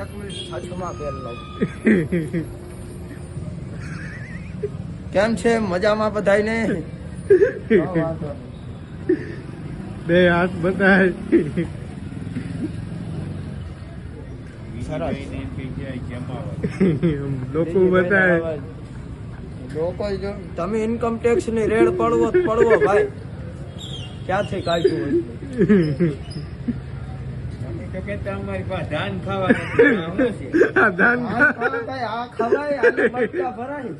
એક મિનિટ છાછમાં પહેર લઉં. કેમ છે? મજામાં બધાયને? બે હાથ બતાય. લોકો બતાય. લોકો જો તમે ઇન્કમ ટેક્સ ની રેડ પડવો ભાઈ, ક્યાંથી કાઢ્યું હોય? અમારી પાસે ધાન ખાવા ધાન આ ખવાય, આને મટકા ભરાય.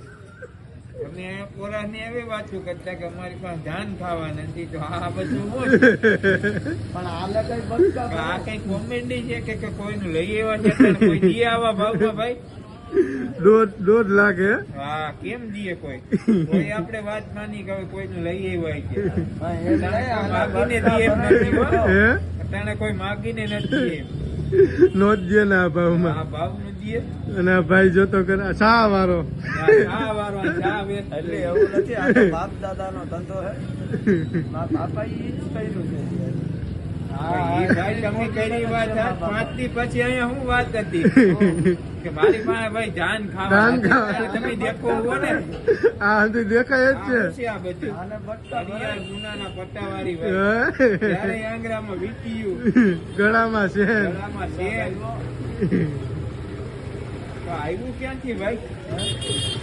અમે પોરા ની એવી વાતો કરતા કે અમારી પાસે ધાન ખાવા નથી, તો આ બધું હું પણ આને કઈ મટકા આ ભરાય. કઈ કોમેડી છે કે કોઈનું લઈ એવા જતા કોઈ દીએ આવા ભાવમાં ભાઈ? 1.5 લાખ હે. હા, કેમ દીએ કોઈ? કોઈ આપણે વાત માની કે કોઈનું લઈ આવ્યા છે. હા, એમ નહીં, આના માગીને મટકા દીએ એમ ભરાય. નથી હો. હે અટાણે કોઈ માગીને નથી એમ. નો જ દે ને આ ભાવમાં. આ ભાવનું દીએ. અને આ ભાઈ જોતો કરે શા વાળો. આ વારો ચા વેચ એટલે એવું નથી, આ તો બાપ દાદા નો ધંધો હે. મારા બાપા ઈ જ કર્યું છે. ભાઈ તમે કરી વાત 5 દી પછી અહીંયા શું વાત હતી કે મારી પાસે ભાઈ ધાન ધાન ખાવા ખાવા. તમે દેખો હો ને આ હજી દેખાય જ આ છે. શું છે આ બધું? આને મટકા ભરાય. હરિયાળ ગુનાના પટ્ટાવાળી ભાઈ. ત્યારે આંગળામાં વીંટીયું, ગળામાં છે. ગળામાં શેલ. તો આવ્યું ક્યાંથી ભાઈ?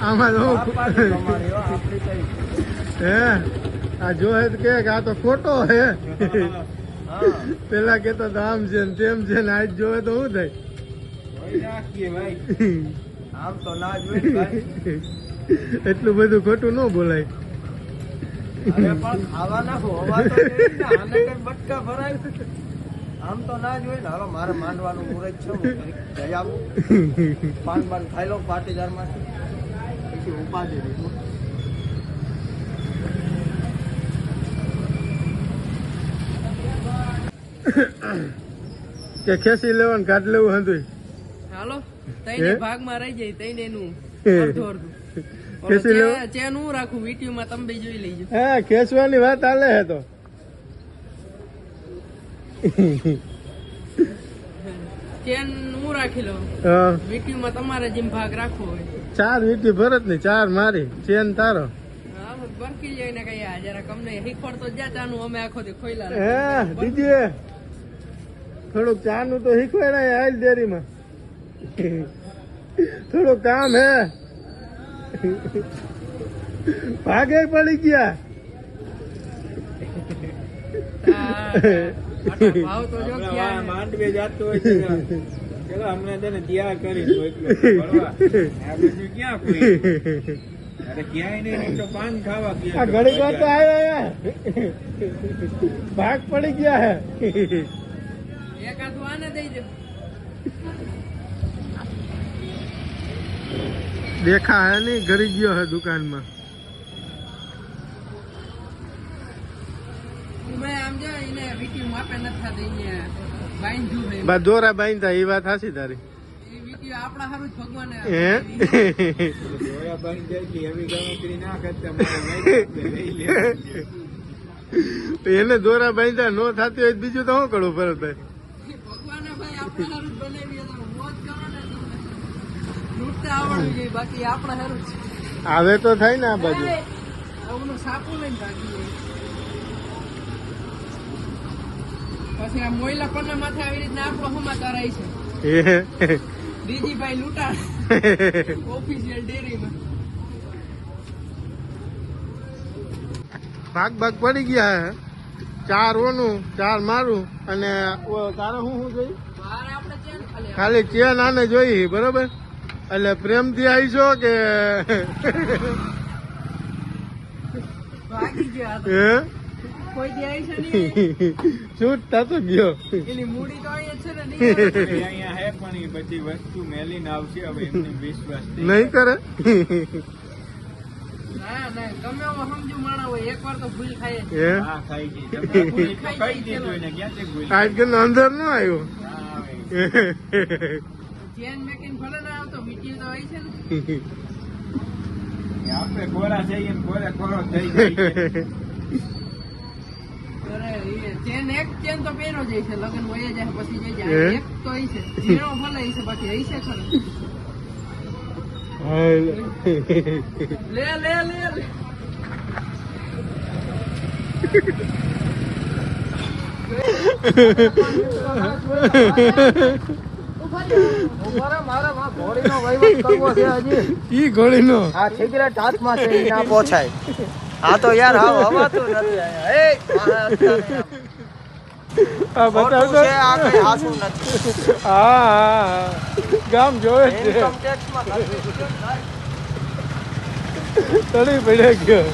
આમાં તો બાપાની કમાણી હો, આપણી કઈ. હે આ જો હે તો કે આ તો ખોટો હે. હા, પેલા કેતો તો આમ છે ને તેમ છે ને આજ જોવે તો શું થાય. કોઈ રાખીએ ભાઈ. આમ તો ના જોઈ ભાઈ. એટલું બધું ખોટું ન બોલાય. અરે પણ ખાવાના હોવા તો જોઈએ ને, આને કઈ મટકા ભરાય. આમ તો ના જોઈ ને. હાલો મારે માંડવાનું મુહૂર્ત છે, હું જઈ આવું. પાન ખાઈ લો પાટીદાર માંથી, પછી ઉપાધિ દીધું. કે ખેંચી લેવાનું કાઢ લેવું હતું. હાલો હે? તઈને ભાગમાં રહી જાય તઈને એનું અડધું ખેંચી લેવું. ચેન હું રાખું વિડીયો માં તમે બે જોઈ લેજો. હા ખેંચવાની વાત હાલે હે તો. ચેન હું રાખી લઉં, હા, વિડીયો માં તમારે જેમ ભાગ રાખવો હોય. 4 વીટી ભરત ની 4 મારી ચેન તારો. હા બરકી જઈને કઈ આ જરા કમને શીખવાડતો જ્યાં ચાનું અમે આખો દી ખોઈલા હે દીદી થોડુંક ચા નું તો શીખવાડાય હાલ ડેરીમાં. થોડું કામ હે. ભાગે પડી ગયા. ભાવ તો જો આપણા ક્યાં માંડવે જાતું હોય છે. ચલો હમણાં છે ને તૈયાર કરીશું એટલું ભરવા. આ બધું ક્યાં કોઈ? અરે ક્યાંય નહીં, તો પાન ખાવા આ ગયા. ઘડીક વાર તો આવ્યો યાર. ભાગ પડી ગયા હે. એકાદું આને દઈ દો. દેખા હે નહીં ઘરી ગયો હે દુકાનમાં. મેં આમ જો એને વિડીયો માપે નથી થતી અહીંયા બાંધ્યું છે. બા દોરા બાંધતા એ વાત હાચી તારી. એ વિડીયો આપણા હારું જ ભગવાને હે જોયા બની જાય કે એવી ગણતરી ના કરતા મારે લઈ લે. એને દોરા બાંધતા નો થતી હોય તો બીજું તો શું કરવું ભરતભાઈ. ભગવાને ભાઈ આપણા હારું જ બનાવી તો મોજ કરો ને તમે. લૂંટતા આવડવું જોઈએ, બાકી આપણા હારું જ. આવે તો થાય ને આ બાજુ. આવું સાપું લઈને ભાગી પછી આ મોયલા પન્ના માથે આવી રીતના આપણો સમાચાર આવી છે. દીજીભાઈ લૂંટા ઓફિશિયલ ડેરીમાં. ભાગ પડી ગયા હે. 4 ઓનું 4 મારું અને તારે શું જોઈ મારે આપણે ચેન ખાલી ચેન આને જોઈ બરોબર. એટલે પ્રેમથી આવીશો કે ભાગી ગયા હે હતા. કોઈ દી આવી છે નહીં. શૂટ થતો ગયો. એની મૂડી તો અહીંયા છે ને નહીં. અહીંયા હે પણ એ બધી વસ્તુ મેલીને આવશે. હવે એમને વિશ્વાસ નહીં કરે. ના ના ગમે એવો સમજુ માણા હોય એકવાર તો ભૂલ થાય જ. હે હા ખાઈ ગઈ. તમે ભૂલ તો ખાઈ દીધું એને ક્યાંથી ભૂલ? આજ કે અંદર ન આવ્યો. ના આવે. ચેન મેકીને ભલે ના આવતો વિડીયો તો આવી છે ને. કે આપણે કોરા જઈએ ને કોરે કોરો થઈ જાય છે. અરે એ ચેન એક ચેન તો પહેરો જાય છે લગન વયા જાય પછી જઈ હે? જાય એક તો ઈ છે ઝીણો ભલે ઈ છે બાકી ઈ છે ખરો લે લે લે લે મારે ઘોડીનો વહીવટ કરવો છે હજી ઈ ઘોડીનો આ સિગરેટ હાથમાં છે ઈ ના પહોંચાય આ તો યાર હાવ હવાતું નથી અહીંયા. એ મારા અત્યારે આ ખોટું બતાવતો છે આ કઈ હાસું નથી હા ગામ જોવે જ છે ઇન્કમ ટેક્સમાં તળી પડ્યા ગયો